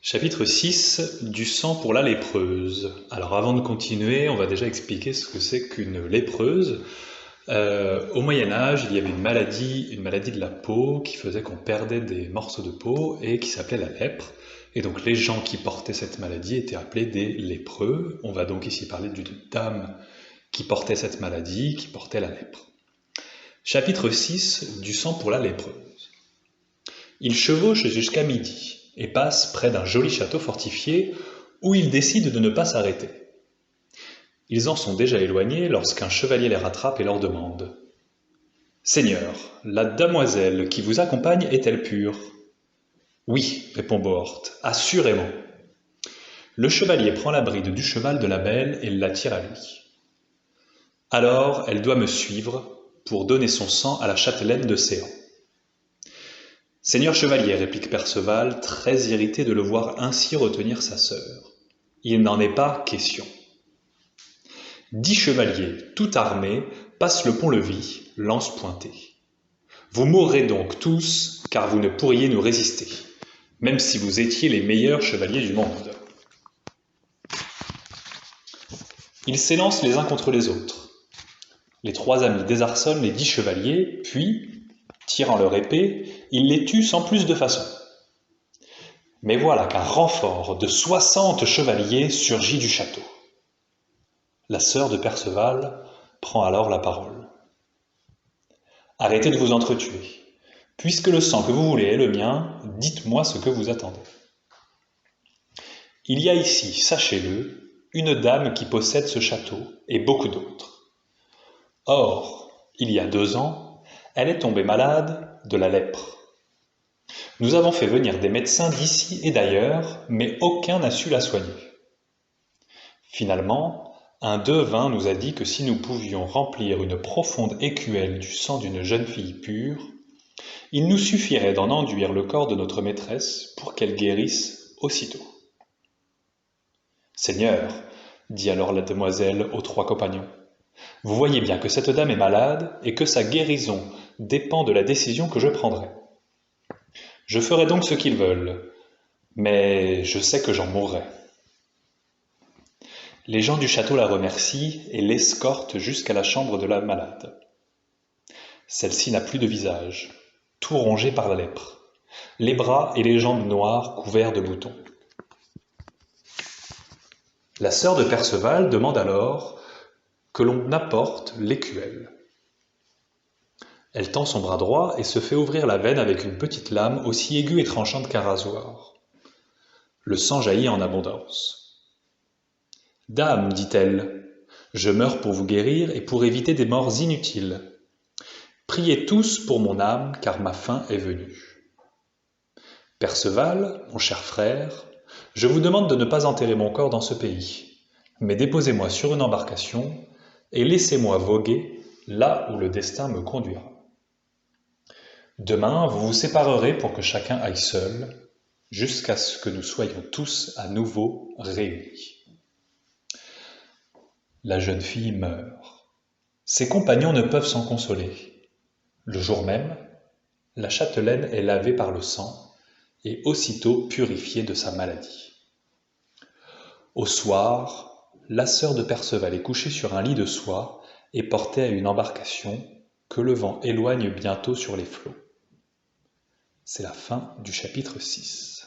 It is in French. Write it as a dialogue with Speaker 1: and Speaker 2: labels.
Speaker 1: Chapitre 6 du sang pour la lépreuse. Alors avant de continuer, on va déjà expliquer ce que c'est qu'une lépreuse. Au Moyen Âge, il y avait une maladie de la peau qui faisait qu'on perdait des morceaux de peau et qui s'appelait la lèpre. Et donc les gens qui portaient cette maladie étaient appelés des lépreux. On va donc ici parler d'une dame qui portait cette maladie, qui portait la lèpre. Chapitre 6 du sang pour la lépreuse. Ils chevauchent jusqu'à midi et passent près d'un joli château fortifié où ils décident de ne pas s'arrêter. Ils en sont déjà éloignés lorsqu'un chevalier les rattrape et leur demande « Seigneur, la damoiselle qui vous accompagne est-elle pure ?» « Oui, répond Bohort, assurément. » Le chevalier prend la bride du cheval de la belle et l'attire à lui. « Alors elle doit me suivre pour donner son sang à la châtelaine de Séant. » « Seigneur chevalier, réplique Perceval, très irrité de le voir ainsi retenir sa sœur. Il n'en est pas question. 10 chevaliers, tout armés, passent le pont-levis, lance pointée. Vous mourrez donc tous, car vous ne pourriez nous résister, même si vous étiez les meilleurs chevaliers du monde. Ils s'élancent les uns contre les autres. Les 3 amis désarçonnent les 10 chevaliers, puis, tirant leur épée, ils les tuent sans plus de façon. Mais voilà qu'un renfort de 60 chevaliers surgit du château. La sœur de Perceval prend alors la parole. « Arrêtez de vous entretuer. Puisque le sang que vous voulez est le mien, dites-moi ce que vous attendez. Il y a ici, sachez-le, une dame qui possède ce château et beaucoup d'autres. Or, il y a 2 ans, elle est tombée malade de la lèpre. Nous avons fait venir des médecins d'ici et d'ailleurs, mais aucun n'a su la soigner. Finalement, un devin nous a dit que si nous pouvions remplir une profonde écuelle du sang d'une jeune fille pure, il nous suffirait d'en enduire le corps de notre maîtresse pour qu'elle guérisse aussitôt. « Seigneur, dit alors la demoiselle aux 3 compagnons, vous voyez bien que cette dame est malade et que sa guérison dépend de la décision que je prendrai. Je ferai donc ce qu'ils veulent, mais je sais que j'en mourrai. » Les gens du château la remercient et l'escortent jusqu'à la chambre de la malade. Celle-ci n'a plus de visage, tout rongé par la lèpre, les bras et les jambes noires couverts de boutons. La sœur de Perceval demande alors que l'on apporte l'écuelle. Elle tend son bras droit et se fait ouvrir la veine avec une petite lame aussi aiguë et tranchante qu'un rasoir. Le sang jaillit en abondance. « Dame, dit-elle, je meurs pour vous guérir et pour éviter des morts inutiles. Priez tous pour mon âme, car ma fin est venue. Perceval, mon cher frère, je vous demande de ne pas enterrer mon corps dans ce pays, mais déposez-moi sur une embarcation et laissez-moi voguer là où le destin me conduira. Demain, vous vous séparerez pour que chacun aille seul, jusqu'à ce que nous soyons tous à nouveau réunis. » La jeune fille meurt. Ses compagnons ne peuvent s'en consoler. Le jour même, la châtelaine est lavée par le sang et aussitôt purifiée de sa maladie. Au soir, la sœur de Perceval est couchée sur un lit de soie et portée à une embarcation que le vent éloigne bientôt sur les flots. C'est la fin du chapitre 6.